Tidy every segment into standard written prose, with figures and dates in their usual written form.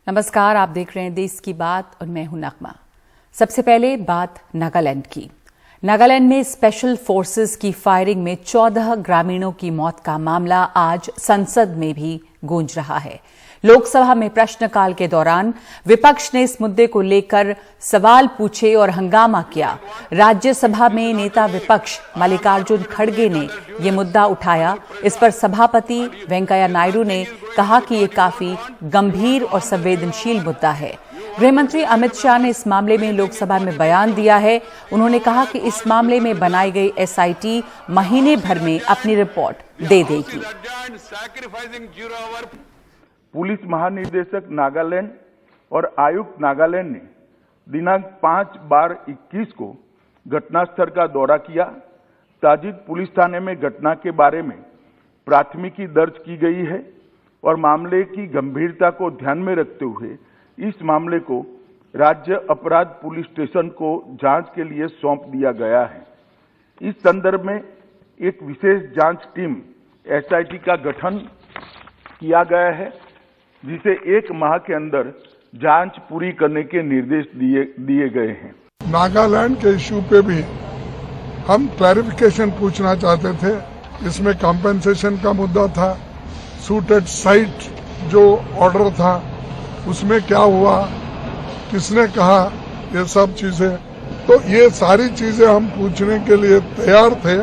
नमस्कार, आप देख रहे हैं देश की बात और मैं हूं नगमा। सबसे पहले बात नागालैंड की। नागालैंड में स्पेशल फोर्सेस की फायरिंग में 14 ग्रामीणों की मौत का मामला आज संसद में भी गूंज रहा है। लोकसभा में प्रश्नकाल के दौरान विपक्ष ने इस मुद्दे को लेकर सवाल पूछे और हंगामा किया। राज्यसभा में नेता विपक्ष मल्लिकार्जुन खड़गे ने यह मुद्दा उठाया। इस पर सभापति वेंकैया नायडू ने कहा कि ये काफी गंभीर और संवेदनशील मुद्दा है। गृहमंत्री अमित शाह ने इस मामले में लोकसभा में बयान दिया है। उन्होंने कहा कि इस मामले में बनाई गई एसआईटी महीने भर में अपनी रिपोर्ट दे देगी। पुलिस महानिदेशक नागालैंड और आयुक्त नागालैंड ने दिनांक 5/12/21 को घटनास्थल का दौरा किया। ताजिद पुलिस थाने में घटना के बारे में प्राथमिकी दर्ज की गई है और मामले की गंभीरता को ध्यान में रखते हुए इस मामले को राज्य अपराध पुलिस स्टेशन को जांच के लिए सौंप दिया गया है। इस संदर्भ में एक विशेष जांच टीम एसआईटी का गठन किया गया है, जिसे 1 माह के अंदर जांच पूरी करने के निर्देश दिए गए हैं। नागालैंड के इश्यू पे भी हम क्लैरिफिकेशन पूछना चाहते थे। इसमें कॉम्पेंसेशन का मुद्दा था, सूटेड साइट जो ऑर्डर था उसमें क्या हुआ, किसने कहा, ये सब चीजें। तो ये सारी चीजें हम पूछने के लिए तैयार थे।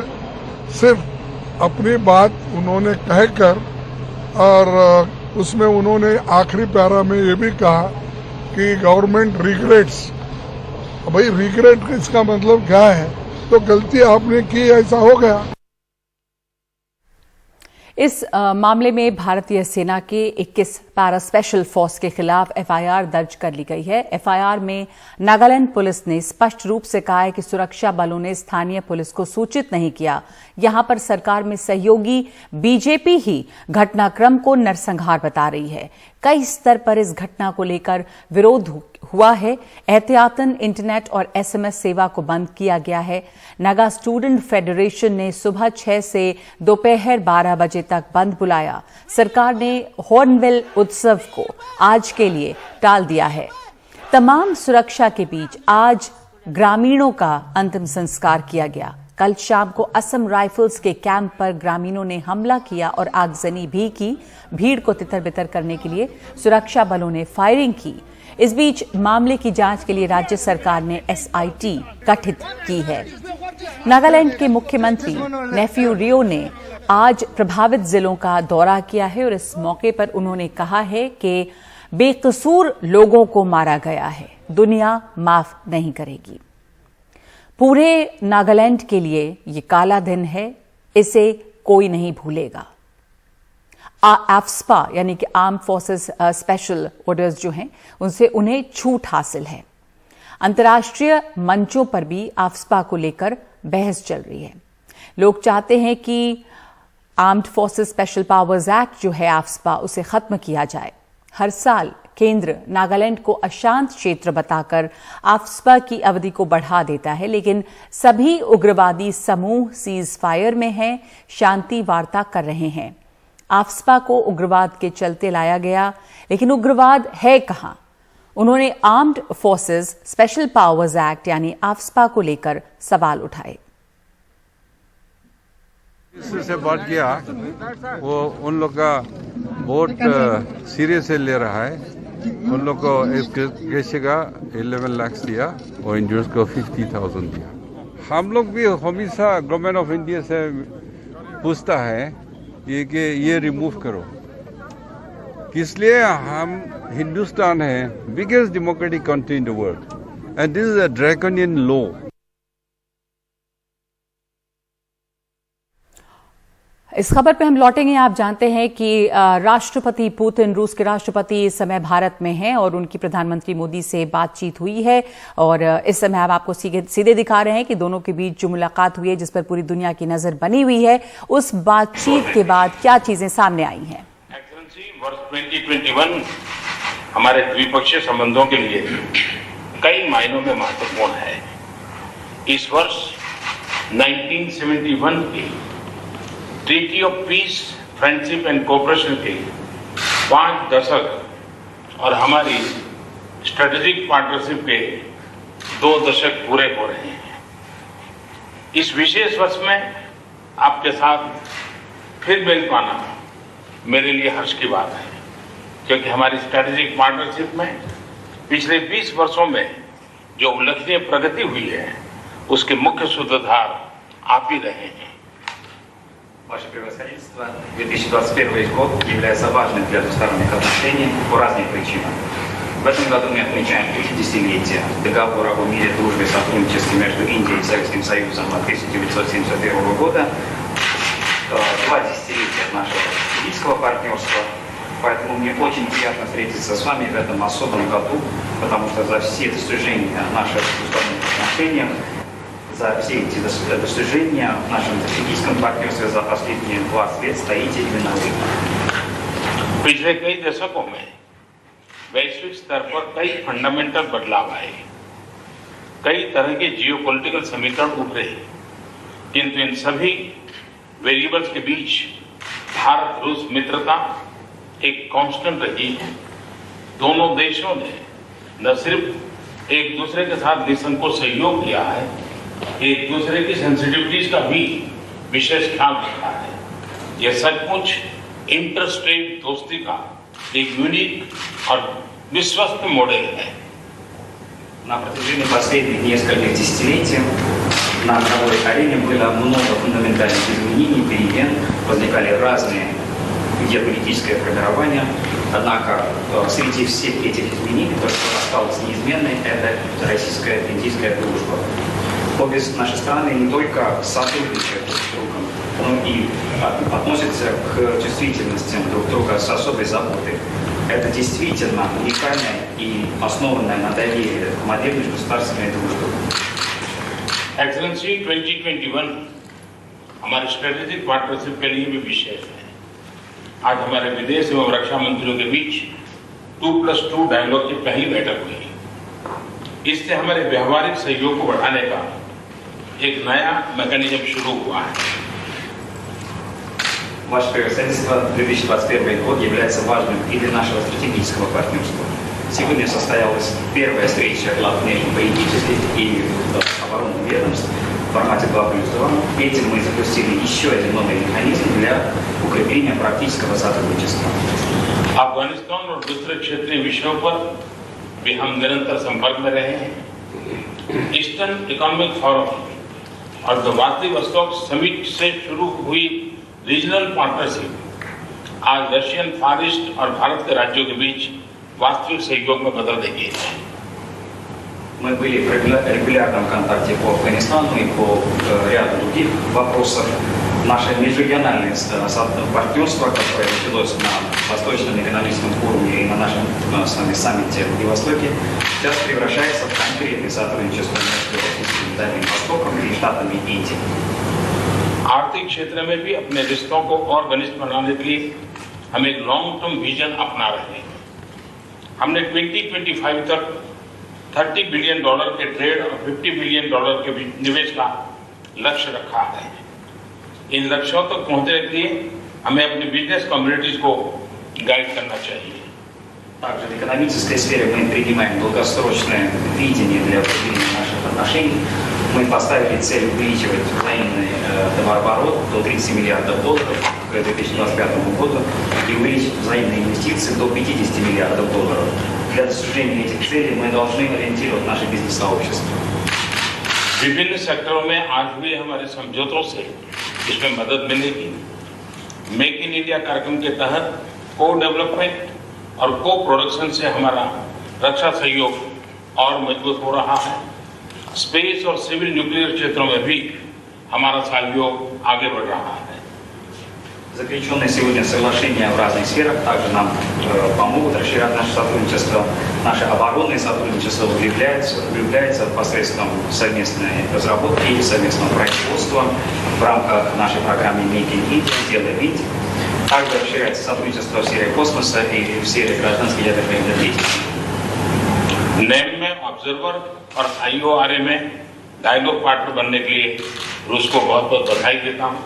सिर्फ अपनी बात उन्होंने कहकर, और उसमें उन्होंने आखिरी पैरा में ये भी कहा कि गवर्नमेंट रिग्रेट्स। भाई रिग्रेट इसका मतलब क्या है? तो गलती आपने की, ऐसा हो गया। इस मामले में भारतीय सेना के 21 पैरा स्पेशल फोर्स के खिलाफ एफआईआर दर्ज कर ली गई है। एफआईआर में नागालैंड पुलिस ने स्पष्ट रूप से कहा है कि सुरक्षा बलों ने स्थानीय पुलिस को सूचित नहीं किया। यहां पर सरकार में सहयोगी बीजेपी ही घटनाक्रम को नरसंहार बता रही है। कई स्तर पर इस घटना को लेकर विरोध हुआ है। एहतियातन इंटरनेट और एसएमएस सेवा को बंद किया गया है। नागा स्टूडेंट फेडरेशन ने सुबह 6 से दोपहर 12 बजे तक बंद बुलाया। सरकार ने हॉर्नबिल उत्सव को आज के लिए टाल दिया है। तमाम सुरक्षा के बीच आज ग्रामीणों का अंतिम संस्कार किया गया। कल शाम को असम राइफल्स के कैंप पर ग्रामीणों ने हमला किया और आगजनी भी की। भीड़ को तितर-बितर करने के लिए सुरक्षा बलों ने फायरिंग की। इस बीच मामले की जांच के लिए राज्य सरकार ने एसआईटी गठित की है। नागालैंड के मुख्यमंत्री नेफ्यू रियो ने आज प्रभावित जिलों का दौरा किया है और इस मौके पर उन्होंने कहा है कि बेकसूर लोगों को मारा गया है, दुनिया माफ नहीं करेगी। पूरे नागालैंड के लिए ये काला दिन है, इसे कोई नहीं भूलेगा। एफस्पा यानी कि आर्म फोर्सेस स्पेशल ऑर्डर्स जो हैं उनसे उन्हें छूट हासिल है। अंतर्राष्ट्रीय मंचों पर भी एफस्पा को लेकर बहस चल रही है। लोग चाहते हैं कि armed forces special powers act जो है एफस्पा, उसे खत्म किया जाए। हर साल केंद्र नागालैंड को अशांत क्षेत्र बताकर एफस्पा की अवधि को बढ़ा देता है, लेकिन सभी उग्रवादी समूह सीज फायर में हैं, शांति वार्ता कर रहे हैं। एफस्पा को उग्रवाद के चलते लाया गया, लेकिन उग्रवाद है कहां? उन्होंने armed forces special powers act यानी एफस्पा को लेकर सवाल उठाए। इससे बात किया, वो उन लोग का बहुत सीरियस से ले रहा है। उन लोग को एक केस का 11 लाख दिया और इंश्योरेंस को 50,000 दिया। हम लोग भी हमेशा गवर्नमेंट ऑफ इंडिया से पूछता है ये कि ये रिमूव करो। इसलिए हम हिंदुस्तान है biggest democratic country in the world and this is a draconian law. इस खबर पे हम लौटेंगे। आप जानते हैं कि राष्ट्रपति पुतिन, रूस के राष्ट्रपति, इस समय भारत में हैं और उनकी प्रधानमंत्री मोदी से बातचीत हुई है और इस समय हम आपको सीधे दिखा रहे हैं कि दोनों के बीच जो मुलाकात हुई है, जिस पर पूरी दुनिया की नजर बनी हुई है, उस बातचीत के बाद क्या चीजें सामने आई हैं। वर्ष 2021 हमारे द्विपक्षीय संबंधों के लिए कई मायनों में महत्वपूर्ण है। इस वर्ष 1971 की treaty of peace, friendship and cooperation के 5 दशक और हमारी स्ट्रेटेजिक पार्टनरशिप के 2 दशक पूरे हो रहे हैं। इस विशेष वर्ष में आपके साथ फिर मिल पाना मेरे लिए हर्ष की बात है, क्योंकि हमारी स्ट्रेटेजिक पार्टनरशिप में पिछले 20 वर्षों में जो उल्लेखनीय प्रगति हुई है उसके मुख्य सूत्रधार आप ही रहे हैं। Ваше превосходительство, 2021 год является важным для двусторонних отношений по разным причинам. В этом году мы отмечаем 50-летие договора о мире, дружбе и сотрудничестве между Индией и Советским Союзом от 1971 года, 2 десятилетия нашего стратегического партнерства. Поэтому мне очень приятно встретиться с вами в этом особом году, потому что за все достижения наших двусторонних отношений, за все эти достижения в нашем стратегическом партнерстве за последние 20 лет стоите именно вы. पिछले कई दशकों में वैश्विक स्तर पर कई फंडामेंटल बदलाव आए, कई तरह के जियोपॉलिटिकल समीकरण उभरे, किंतु इन सभी वेरिएबल्स के बीच भारत रूस मित्रता एक कांस्टेंट रही है। दोनों देशों ने न सिर्फ एक दूसरे के साथ निसंकोच सहयोग किया है, एक दूसरे की सेंसिटिविटीज का भी विशेष ख्याल रखा है। यह सचमुच इंटरस्टेट दोस्ती का एक यूनिक और विश्वस्त मॉडल है। На протяжении последних нескольких десятилетий на мировой арене было много фундаментальных изменений, перемен, возникали разные геополитические формирования. Однако среди всех этих изменений то, что осталось неизменной, это российско-индийская дружба. Обе наши страны не только сотрудничают друг с другом, но и относятся к чувствительностям друг друга с особой заботой. Это действительно уникальная и основанная на доверии модель межгосударственной дружбы. एक्सेलेंसी 2021 हमारे स्ट्रेटेजिक पार्टनरशिप के लिए भी विशेष है। आज हमारे विदेश एवं रक्षा मंत्रियों के बीच 2+2 डायलॉग की पहली बैठक हुई। इससे हमारे व्यवहारिक सहयोग को बढ़ाने का एक नया मैकेनिज्म शुरू हुआ है। Ваше превосходительство, 2021 год является важным и для нашего стратегического партнерства. Сегодня состоялась первая встреча глав внешнеполитических и оборонных ведомств в формате 2+2. Этим мы запустили еще один новый механизм для укрепления практического сотрудничества. अफगानिस्तान और दूसरे क्षेत्रीय विषयों पर भी हम निरंतर संपर्क में रहे हैं। ईस्टर्न इकोनॉमिक फोरम और द व्लादिवोस्तोक समिट से शुरू हुई रीजनल पार्टनरशिप आज रशियन फार ईस्ट और भारत के राज्यों के बीच वास्तविक सहयोग में बदल रही है। Мы были в регулярном контакте по Афганистану и по ряду других вопросов. Наше межрегиональное партнерство, которое началось на Восточном экономическом форуме и на нашем с вами саммите в Владивостоке, сейчас превращается в конкретное сотрудничество между Российским и Дальним Востоком и Штатами Индии. आर्थिक क्षेत्र में भी अपने रिश्तों को और घनिष्ठ बनाने के लिए हम एक लॉन्ग टर्म विजन अपना रहे हैं। हमने 2025 तक $30 बिलियन के ट्रेड और $50 बिलियन के निवेश का लक्ष्य रखा है। इन लक्ष्यों तक पहुंचने के लिए हमें अपनी बिजनेस कम्युनिटीज को गाइड करना चाहिए। Также в экономической сфере мы принимаем долгосрочное видение для укрепления наших отношений. Мы поставили цель увеличивать взаимный товарооборот до $30 миллиардов к 2025 году и увеличить взаимные инвестиции до $50 миллиардов. Для достижения этих целей мы должны ориентировать наше бизнес-сообщество. विभिन्न सेक्टरों में आज हुए हमारे समझौतों से इसमें मदद मिलेगी। मेक इन इंडिया कार्यक्रम के तहत को डेवलपमेंट और को प्रोडक्शन से हमारा रक्षा सहयोग और मजबूत हो रहा है। स्पेस और सिविल न्यूक्लियर क्षेत्रों में भी हमारा सहयोग आगे बढ़ रहा है। Заключенные сегодня соглашения в разных сферах также нам помогут расширять наше сотрудничество. Наше оборонное сотрудничество укрепляется посредством совместной разработки и совместного производства в рамках нашей программы Make in India, Сделай в Индии. Также расширяется сотрудничество в сфере космоса и в сфере гражданской ядерной энергетики. नेम में ऑब्जर्वर और IORA में डायलॉग पार्टनर बनने के लिए रूस को बहुत बहुत बधाई देता हूं।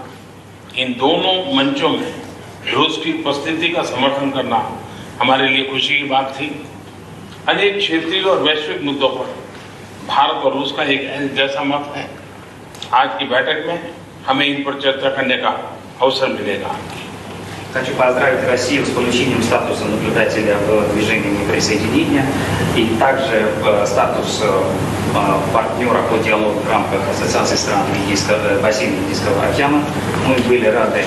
इन दोनों मंचों में रूस की उपस्थिति का समर्थन करना हमारे लिए खुशी की बात थी। अनेक क्षेत्रीय और वैश्विक मुद्दों पर भारत और रूस का एक जैसा मत है। आज की बैठक में हमें इन पर चर्चा करने का अवसर मिलेगा। Хочу поздравить Россию с получением статуса наблюдателя в движении неприсоединения и также статус партнера по диалогу в рамках Ассоциации стран бассейна Индийского океана. Мы были рады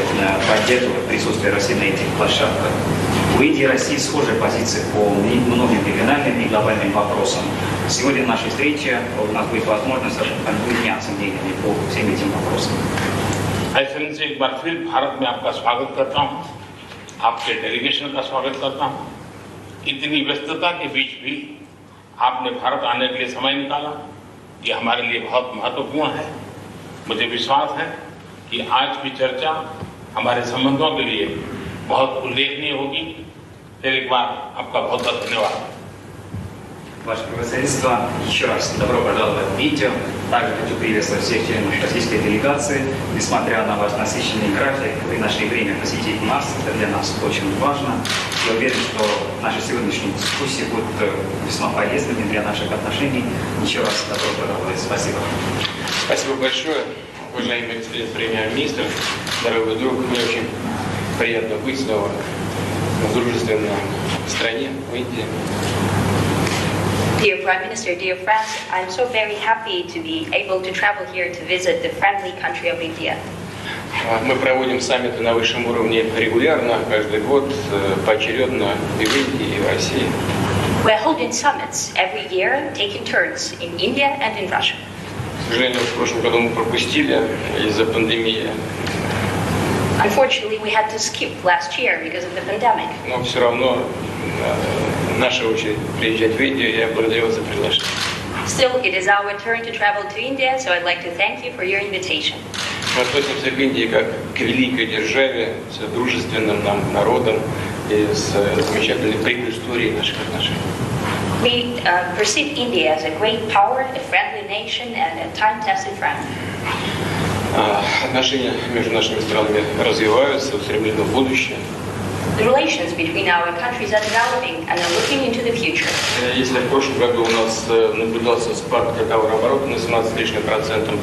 поддерживать присутствие России на этих площадках. У Индии и России схожие позиции по многим региональным и глобальным вопросам. Сегодня в нашей встрече у нас будет возможность обменяться мнениями по всем этим вопросам. ऐसे से एक बार फिर भारत में आपका स्वागत करता हूं, आपके डेलीगेशन का स्वागत करता हूं। इतनी व्यस्तता के बीच भी आपने भारत आने के लिए समय निकाला, ये हमारे लिए बहुत महत्वपूर्ण है। मुझे विश्वास है कि आज की चर्चा हमारे संबंधों के लिए बहुत उल्लेखनीय होगी। फिर एक बार आपका बहुत बहुत धन्यवाद। Ваше превосходительство, еще раз добро пожаловать в Индию. Также хочу приветствовать всех членов российской делегации. Несмотря на ваш насыщенный график, вы нашли время посетить нас. Это для нас очень важно. Я уверен, что наши сегодняшние дискуссии будут весьма полезными для наших отношений. Еще раз добро пожаловать. Спасибо. Спасибо большое, уважаемый премьер-министр, дорогой друг. Мне очень приятно быть снова в дружественной стране, в Индии. Dear Prime Minister, dear friends, I'm so very happy to be able to travel here to visit the friendly country of India. Мы проводим саммиты на высшем уровне регулярно, каждый год, поочередно и в Индии, и в России. We're holding summits every year, taking turns in India and in Russia. К сожалению, в прошлом году мы пропустили из-за пандемии. Unfortunately, we had to skip last year because of the pandemic. Но все равно наша очередь приезжать в Индию, я благодарю вас за приглашение. Still, it is our turn to travel to India, so I'd like to thank you for your invitation. Мы относимся к Индии как к великой державе, с дружественным нам народом и с замечательной предысторией наших отношений. We perceive India as a great power, a friendly nation, and a time-tested friend. Отношения между нашими странами развиваются, устремлены в будущее. The relations between our countries are developing and are looking into the future. Если в прошлом году у нас наблюдался спад товарооборота на 17 с лишним процентов,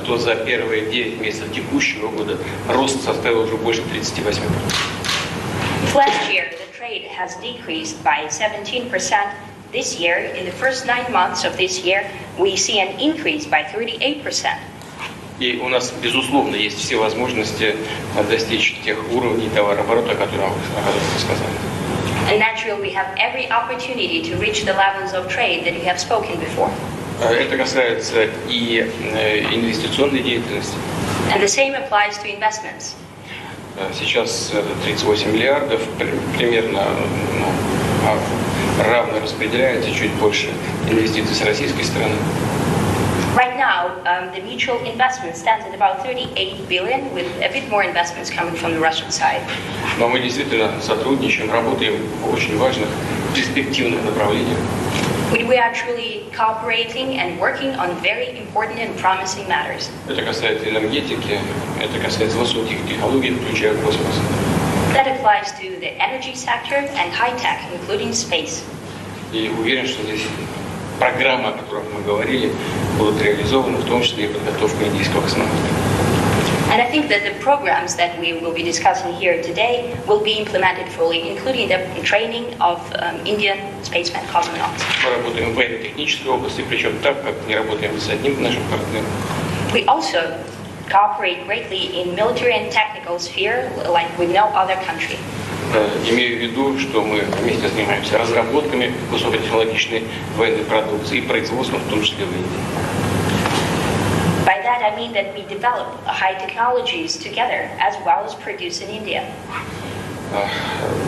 то за первые 9 месяцев текущего года рост составил уже больше 38%. Last year, the trade has decreased by 17%. This year, in the first 9 months of this year, we see an increase by 38%. И у нас, безусловно, есть все возможности достичь тех уровней товарооборота, о которых вы сказали. And naturally, we have every opportunity to reach the levels of trade that you have spoken before. Это касается и инвестиционной деятельности. And the same applies to investments. Сейчас 38 миллиардов, примерно равно распределяется, чуть больше инвестиций с российской стороны. Right now, the mutual investment stands at about 38 billion, with a bit more investments coming from the Russian side. Но мы действительно сотрудничаем, работаем в очень важных, перспективных направлениях. We are truly cooperating and working on very important and promising matters. Это касается энергетики, это касается высоких технологий, включая космос. That applies to the energy sector and high tech, including space. И уверен, что здесь программы, о которых мы говорили, будут реализованы, в том числе и подготовка индийского космонавта. And I think that the programs that we will be discussing here today will be implemented fully, including the training of Indian spacemen cosmonauts. Мы работаем в военно-технической области, причем так, как не работаем с одним нашим партнером. We also cooperate greatly in military and technical sphere, like with no other country. Имею в виду, что мы вместе занимаемся разработками высокотехнологичной военной продукции и производством, в том числе в Индии. By that I mean that we develop high technologies together as well as produce in India.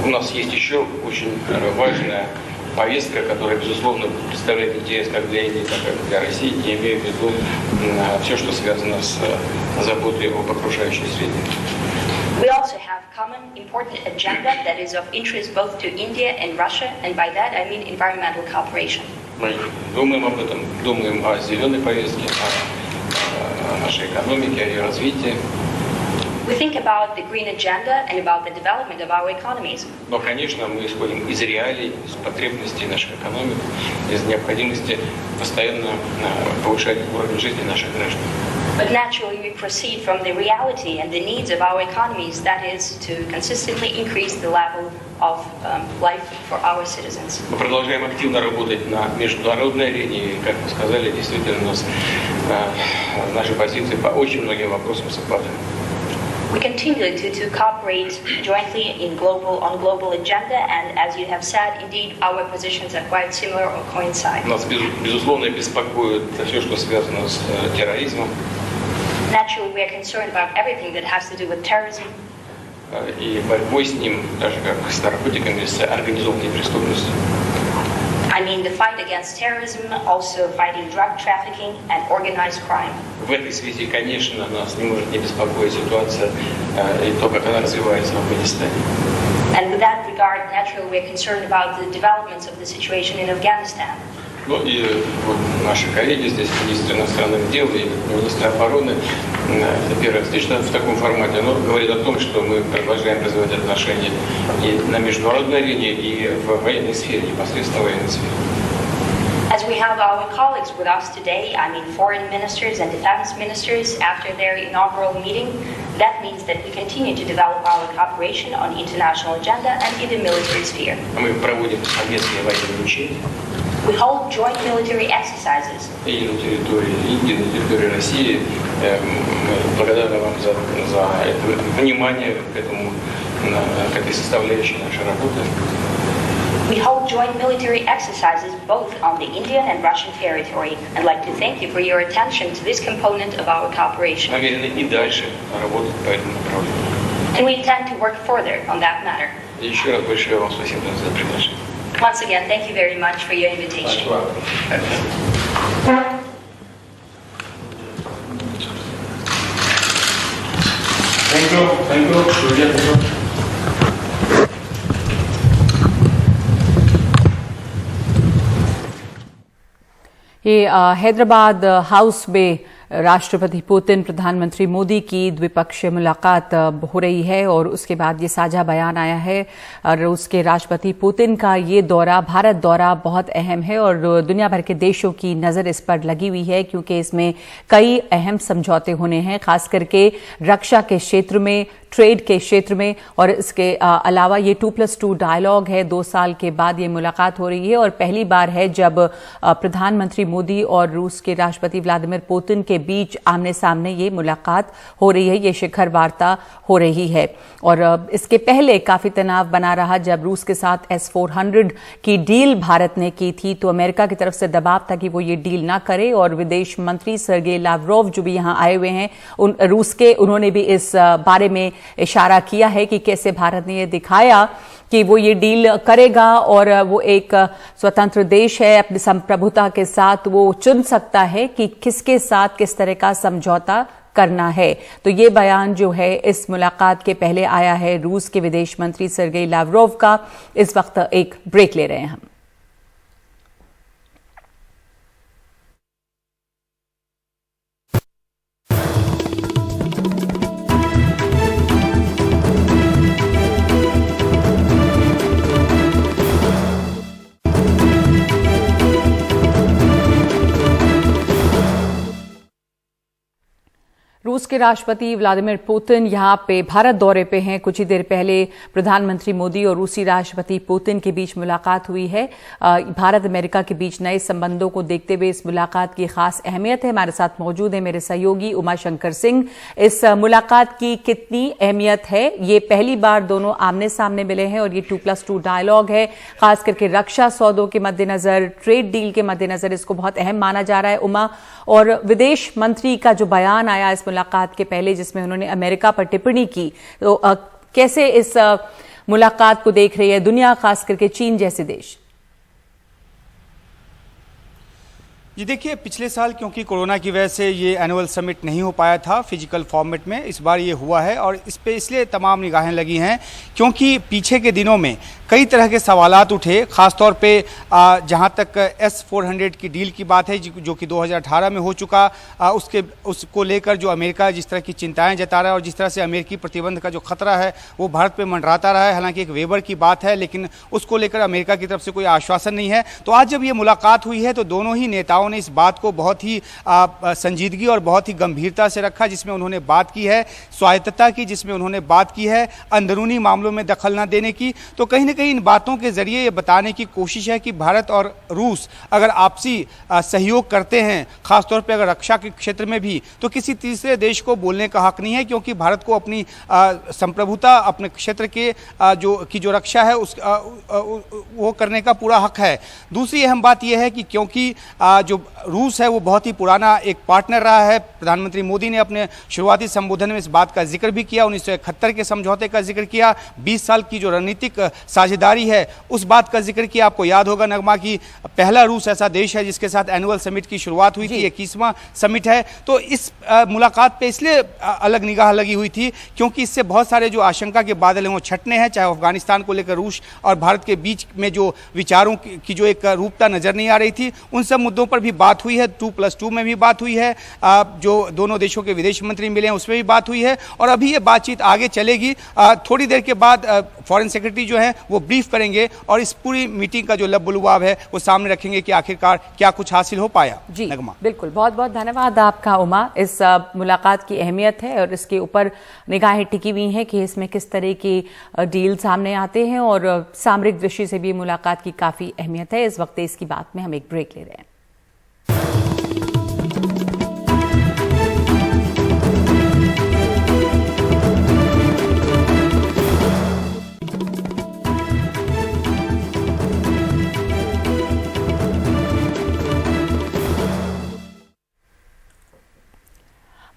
У нас есть еще очень важная повестка, которая, безусловно, представляет интерес как для Индии, так и для России. Я имею в виду все, что связано с заботой об окружающей среде. We also have common important agenda that is of interest both to India and Russia, and by that I mean environmental cooperation. Мы думаем об этом, думаем о зеленой повестке, о нашей экономике, о ее развитии. We think about the green agenda and about the development of our economies. Но, конечно, мы исходим из реалий, из потребностей наших экономик, из необходимости постоянно повышать уровень жизни наших граждан. But naturally, we proceed from the reality and the needs of our economies, that is, to consistently increase the level of life for our citizens. Мы продолжаем активно работать на международной арене, и, как вы сказали, действительно у нас наши позиции по очень многим вопросам совпадают. We continue to cooperate jointly on global agenda, and as you have said, indeed, our positions are quite similar or coincide. Нас, безусловно, беспокоит все, что связано с терроризмом. Naturally, we are concerned about everything that has to do with terrorism. И борьбой с ним, даже как с наркотиками, с организованной преступностью. I mean the fight against terrorism, also fighting drug trafficking and organized crime. В этой связи, конечно, нас не может не беспокоить ситуация и то, как она развивается в Афганистане. And with that regard, naturally, we are concerned about the developments of the situation in Afghanistan. Ну и вот наши коллеги здесь, министр иностранных дел и министр обороны, это первая встреча в таком формате, но говорит о том, что мы продолжаем развивать отношения и на международной арене, и в военной сфере, непосредственно в военной сфере. As we have our colleagues with us today, I mean foreign ministers and defense ministers, after their inaugural meeting, that means that we continue to develop our cooperation on the international agenda and in the military sphere. Мы проводим совместные военные учения. We hold joint military exercises. И на территории Индии, на территории России. Мы благодарны вам за это внимание к этой составляющей нашей работы. We hold joint military exercises both on the Indian and Russian territory. I'd like to thank you for your attention to this component of our cooperation. Намерены и дальше работать по этому направлению. And we intend to work further on that matter. И еще раз большое вам спасибо за приглашение. Once again, thank you very much for your invitation. Thank you. ये Hyderabad house में राष्ट्रपति Putin प्रधानमंत्री मोदी की द्विपक्षीय मुलाकात हो रही है और उसके बाद ये साझा बयान आया है। रूस के राष्ट्रपति पुतिन का ये दौरा, भारत दौरा बहुत अहम है और दुनिया भर के देशों की नजर इस पर लगी हुई है क्योंकि इसमें कई अहम समझौते होने हैं, खास करके रक्षा के क्षेत्र में, ट्रेड के क्षेत्र में। और इसके अलावा ये 2+2 डायलॉग है। 2 साल के बाद ये मुलाकात हो रही है और पहली बार है जब प्रधानमंत्री मोदी और रूस के राष्ट्रपति व्लादिमीर पुतिन के बीच आमने सामने ये मुलाकात हो रही है, ये शिखर वार्ता हो रही है। और इसके पहले काफी तनाव बना रहा जब रूस के साथ S-400 की डील भारत ने की थी, तो अमेरिका की तरफ से दबाव था कि वो ये डील ना करे। और विदेश मंत्री सर्गेई लावरोव जो भी यहां आए हुए हैं रूस के, उन्होंने भी इस बारे में इशारा किया है कि कैसे भारत ने ये दिखाया कि वो ये डील करेगा और वो एक स्वतंत्र देश है, अपनी संप्रभुता के साथ वो चुन सकता है कि किसके साथ किस तरह का समझौता करना है। तो ये बयान जो है इस मुलाकात के पहले आया है रूस के विदेश मंत्री सर्गेई लावरोव का। इस वक्त एक ब्रेक ले रहे हैं हम। रूस के राष्ट्रपति व्लादिमीर पुतिन यहां पे भारत दौरे पे हैं। कुछ ही देर पहले प्रधानमंत्री मोदी और रूसी राष्ट्रपति पुतिन के बीच मुलाकात हुई है। भारत अमेरिका के बीच नए संबंधों को देखते हुए इस मुलाकात की खास अहमियत है। हमारे साथ मौजूद है मेरे सहयोगी उमाशंकर सिंह। इस मुलाकात की कितनी अहमियत है? ये पहली बार दोनों आमने सामने मिले हैं और ये 2+2 डायलॉग है, खास करके रक्षा सौदों के मद्देनजर, ट्रेड डील के मद्देनजर इसको बहुत अहम माना जा रहा है। उमा, और विदेश मंत्री का जो बयान आया इस मुलाकात के पहले जिसमें उन्होंने अमेरिका पर टिप्पणी की, तो कैसे इस मुलाकात को देख रही है दुनिया, खास करके चीन जैसे देश? जी देखिए, पिछले साल क्योंकि कोरोना की वजह से ये एनुअल समिट नहीं हो पाया था फिजिकल फॉर्मेट में, इस बार ये हुआ है और इस पे इसलिए तमाम निगाहें लगी हैं क्योंकि पीछे के दिनों में कई तरह के सवालात उठे, खासतौर पे जहां तक S-400 की डील की बात है जो कि 2018 में हो चुका, उसको लेकर जो अमेरिका जिस तरह की चिंताएं जता रहा है और जिस तरह से अमेरिकी प्रतिबंध का जो खतरा है वो भारत पे मंडराता रहा है। हालांकि एक वेबर की बात है लेकिन उसको लेकर अमेरिका की तरफ से कोई आश्वासन नहीं है। तो आज जब ये मुलाकात हुई है तो दोनों ही नेताओं ने इस बात को बहुत ही संजीदगी और बहुत ही गंभीरता से रखा, जिसमें उन्होंने बात की है स्वायत्तता की, जिसमें उन्होंने बात की है अंदरूनी मामलों में दखल न देने की। तो कहीं ना कहीं इन बातों के जरिए ये बताने की कोशिश है कि भारत और रूस अगर आपसी सहयोग करते हैं, खासतौर पर अगर रक्षा के क्षेत्र में भी, तो किसी तीसरे देश को बोलने का हक नहीं है क्योंकि भारत को अपनी संप्रभुता, अपने क्षेत्र के जो रक्षा है वो करने का पूरा हक है। दूसरी अहम बात यह है कि क्योंकि जो रूस है वो बहुत ही पुराना एक पार्टनर रहा है। प्रधानमंत्री मोदी ने अपने शुरुआती संबोधन में इस बात का जिक्र भी किया, 1971 के समझौते का जिक्र किया, 20 साल की जो रणनीतिक साझेदारी है उस बात का जिक्र किया। आपको याद होगा नगमा की पहला रूस ऐसा देश है जिसके साथ एनुअल समिट की शुरुआत हुई थी, 21वां समिट है। तो इस मुलाकात पे इसलिए अलग निगाह लगी हुई थी क्योंकि इससे बहुत सारे जो आशंका के बादल हैं वो छटने हैं, चाहे अफगानिस्तान को लेकर रूस और भारत के बीच में जो विचारों की जो एक रूपता नजर नहीं आ रही थी, उन सब मुद्दों पर भी बात हुई है। 2+2 में भी बात हुई है, जो दोनों देशों के विदेश मंत्री मिले हैं उसमें भी बात हुई है और अभी ये बातचीत आगे चलेगी। थोड़ी देर के बाद फॉरेन सेक्रेटरी जो है वो ब्रीफ करेंगे और इस पूरी मीटिंग का जो लबुलुआब है वो सामने रखेंगे कि आखिरकार क्या कुछ हासिल हो पाया। जी बिल्कुल, बहुत बहुत धन्यवाद आपका उमा। इस मुलाकात की अहमियत है और इसके ऊपर निगाहें टिकी हुई हैं कि इसमें किस तरह की डील सामने आते हैं और सामरिक दृष्टि से भी मुलाकात की काफी अहमियत है। इस वक्त इसकी बात में हम एक ब्रेक ले रहे हैं।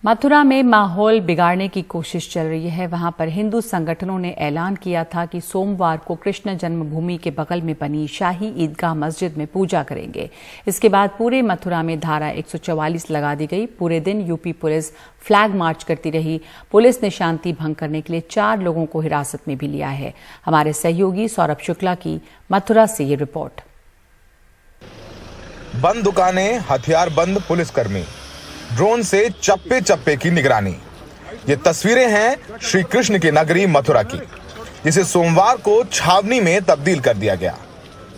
मथुरा में माहौल बिगाड़ने की कोशिश चल रही है। वहां पर हिंदू संगठनों ने ऐलान किया था कि सोमवार को कृष्ण जन्मभूमि के बगल में बनी शाही ईदगाह मस्जिद में पूजा करेंगे। इसके बाद पूरे मथुरा में धारा 144 लगा दी गई। पूरे दिन यूपी पुलिस फ्लैग मार्च करती रही। पुलिस ने शांति भंग करने के लिए 4 लोगों को हिरासत में भी लिया है। हमारे सहयोगी सौरभ शुक्ला की मथुरा से ये रिपोर्ट। बंद दुकानें, हथियार बंद पुलिसकर्मी, ड्रोन से चप्पे चप्पे की निगरानी। ये तस्वीरें हैं श्री कृष्ण की नगरी मथुरा की, जिसे सोमवार को छावनी में तब्दील कर दिया गया।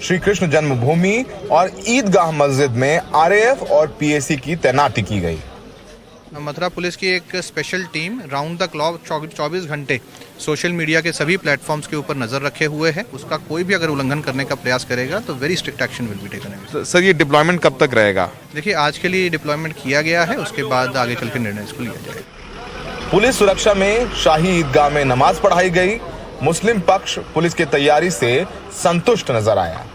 श्री कृष्ण जन्मभूमि और ईदगाह मस्जिद में आरएएफ और पीएसी की तैनाती की गई। मथुरा पुलिस की एक special team round the clock 24 घंटे सोशल मीडिया के सभी प्लेटफॉर्म्स के ऊपर नजर रखे हुए है। उसका कोई भी अगर उल्लंघन करने का प्रयास करेगा तो very strict action will be taken. Sir, ये डिप्लॉयमेंट कब तक रहेगा? देखिए, आज के लिए डिप्लॉयमेंट किया गया है, उसके बाद आगे चल के निर्णय इसको लिया जाएगा। पुलिस सुरक्षा में शाही ईदगाह में नमाज पढ़ाई गई। मुस्लिम पक्ष पुलिस की तैयारी से संतुष्ट नजर आया।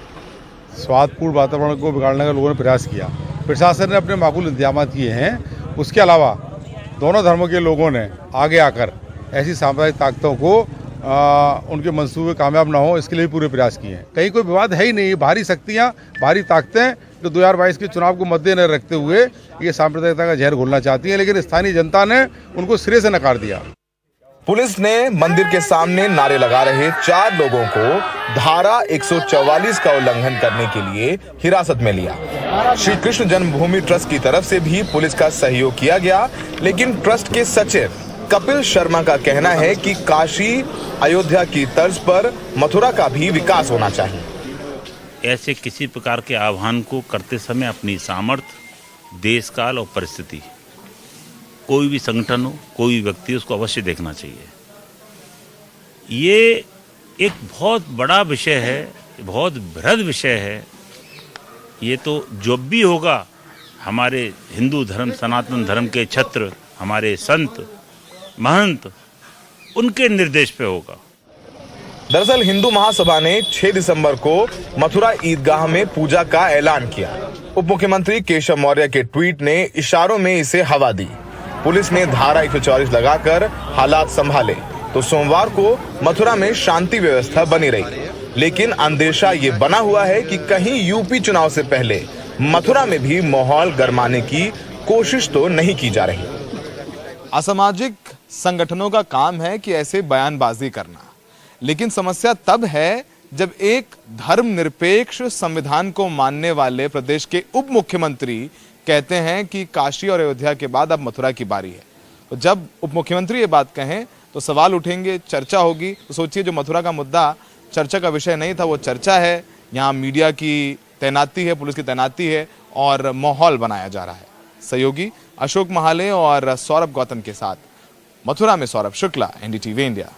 स्वादपूर्ण वातावरण को बिगाड़ने का लोगों ने प्रयास किया। प्रशासन ने अपने माकूल इंतजाम किए हैं। उसके अलावा दोनों धर्मों के लोगों ने आगे आकर ऐसी सांप्रदायिक ताकतों को उनके मंसूबे कामयाब ना हो इसके लिए पूरे प्रयास किए हैं। कहीं कोई विवाद है ही नहीं। बाहरी शक्तियां, बाहरी ताकतें जो 2022 के चुनाव को मद्देनजर रखते हुए ये सांप्रदायिकता का जहर घोलना चाहती हैं, लेकिन स्थानीय जनता ने उनको सिरे से नकार दिया। पुलिस ने मंदिर के सामने नारे लगा रहे 4 लोगों को धारा 144 का उल्लंघन करने के लिए हिरासत में लिया। श्री कृष्ण जन्मभूमि ट्रस्ट की तरफ से भी पुलिस का सहयोग किया गया, लेकिन ट्रस्ट के सचिव कपिल शर्मा का कहना है कि काशी अयोध्या की तर्ज पर मथुरा का भी विकास होना चाहिए। ऐसे किसी प्रकार के आह्वान को करते समय अपनी सामर्थ्य, देश काल और परिस्थिति, कोई भी संगठन हो, कोई भी व्यक्ति, उसको अवश्य देखना चाहिए। ये एक बहुत बड़ा विषय है, बहुत बृहद विषय है। ये तो जो भी होगा हमारे हिंदू धर्म, सनातन धर्म के छत्र, हमारे संत महंत, उनके निर्देश पे होगा। दरअसल हिंदू महासभा ने 6 दिसंबर को मथुरा ईदगाह में पूजा का ऐलान किया। उप मुख्यमंत्री केशव मौर्य के ट्वीट ने इशारों में इसे हवा दी। पुलिस ने धारा 144 लगाकर हालात संभाले तो सोमवार को मथुरा में शांति व्यवस्था बनी रही। लेकिन अंदेशा ये बना हुआ है कि कहीं यूपी चुनाव से पहले मथुरा में भी माहौल गरमाने की कोशिश तो नहीं की जा रही। असामाजिक संगठनों का काम है कि ऐसे बयानबाजी करना, लेकिन समस्या तब है जब एक धर्मनिरपेक्ष संविधान को मानने वाले प्रदेश के उप मुख्यमंत्री कहते हैं कि काशी और अयोध्या के बाद अब मथुरा की बारी है। तो जब उप मुख्यमंत्री ये बात कहें तो सवाल उठेंगे, चर्चा होगी। तो सोचिए, जो मथुरा का मुद्दा चर्चा का विषय नहीं था वो चर्चा है। यहाँ मीडिया की तैनाती है, पुलिस की तैनाती है और माहौल बनाया जा रहा है। सहयोगी अशोक महाले और सौरभ गौतम के साथ मथुरा में सौरभ शुक्ला, एनडीटीवी इंडिया।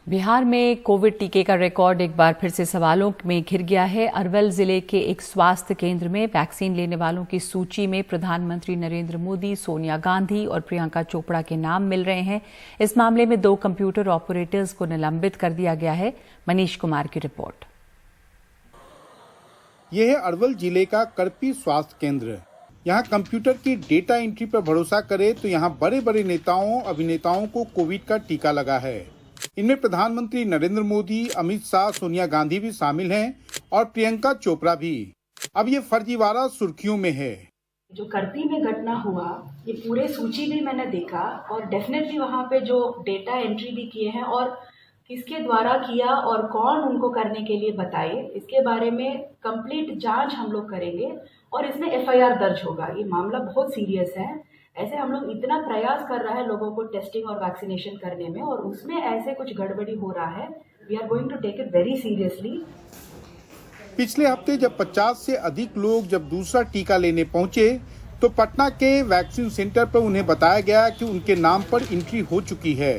बिहार में कोविड टीके का रिकॉर्ड एक बार फिर से सवालों में घिर गया है। अरवल जिले के एक स्वास्थ्य केंद्र में वैक्सीन लेने वालों की सूची में प्रधानमंत्री नरेंद्र मोदी, सोनिया गांधी और प्रियंका चोपड़ा के नाम मिल रहे हैं। इस मामले में 2 कंप्यूटर ऑपरेटर्स को निलंबित कर दिया गया है। मनीष कुमार की रिपोर्ट। यह है अरवल जिले का करपी स्वास्थ्य केंद्र। यहाँ कंप्यूटर की डेटा एंट्री पर भरोसा करे तो यहाँ बड़े बड़े नेताओं, अभिनेताओं को कोविड का टीका लगा है। इनमें प्रधानमंत्री नरेंद्र मोदी, अमित शाह, सोनिया गांधी भी शामिल हैं और प्रियंका चोपड़ा भी। अब ये फर्जीवाड़ा सुर्खियों में है। जो करपी में घटना हुआ, ये पूरे सूची भी मैंने देखा और डेफिनेटली वहाँ पे जो डेटा एंट्री भी किए हैं और किसके द्वारा किया और कौन उनको करने के लिए बताए, इसके बारे में कंप्लीट जांच हम लोग करेंगे और इसमें एफआईआर दर्ज होगा। ये मामला बहुत सीरियस है। ऐसे हम लोग इतना प्रयास कर रहा है लोगों को टेस्टिंग और वैक्सीनेशन करने में और उसमें ऐसे कुछ गड़बड़ी हो रहा है। We are going to take it very seriously. पिछले हफ्ते जब 50 से अधिक लोग जब दूसरा टीका लेने पहुंचे तो पटना के वैक्सीन सेंटर पर उन्हें बताया गया कि उनके नाम पर एंट्री हो चुकी है।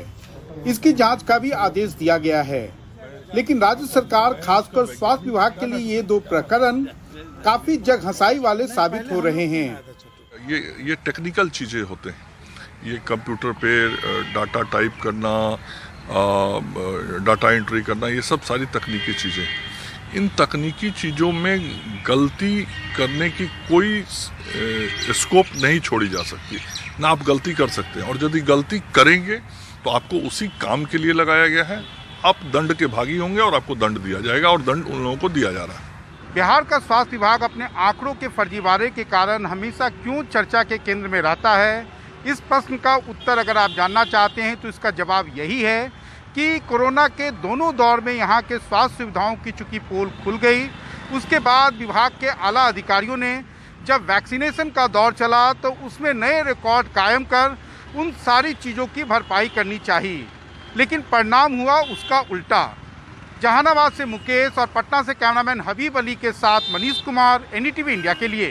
इसकी जांच का भी आदेश दिया गया है, लेकिन राज्य सरकार, खासकर स्वास्थ्य विभाग के लिए ये 2 प्रकरण काफी जग हंसाई वाले साबित हो रहे हैं। ये टेक्निकल चीज़ें होते हैं। ये कंप्यूटर पे डाटा टाइप करना, डाटा एंट्री करना, ये सब सारी तकनीकी चीज़ें। इन तकनीकी चीज़ों में गलती करने की कोई स्कोप नहीं छोड़ी जा सकती ना। आप गलती कर सकते हैं और यदि गलती करेंगे तो आपको उसी काम के लिए लगाया गया है। आप दंड के भागी होंगे और आपको दंड दिया जाएगा और दंड उन लोगों को दिया जा रहा है। बिहार का स्वास्थ्य विभाग अपने आंकड़ों के फर्जीवाड़े के कारण हमेशा क्यों चर्चा के केंद्र में रहता है, इस प्रश्न का उत्तर अगर आप जानना चाहते हैं तो इसका जवाब यही है कि कोरोना के दोनों दौर में यहाँ के स्वास्थ्य सुविधाओं की चूंकि पोल खुल गई, उसके बाद विभाग के आला अधिकारियों ने जब वैक्सीनेशन का दौर चला तो उसमें नए रिकॉर्ड कायम कर उन सारी चीज़ों की भरपाई करनी चाहिए, लेकिन परिणाम हुआ उसका उल्टा। जहानाबाद से मुकेश और पटना से कैमरामैन हबीब अली के साथ मनीष कुमार, एनडीटीवी इंडिया के लिए।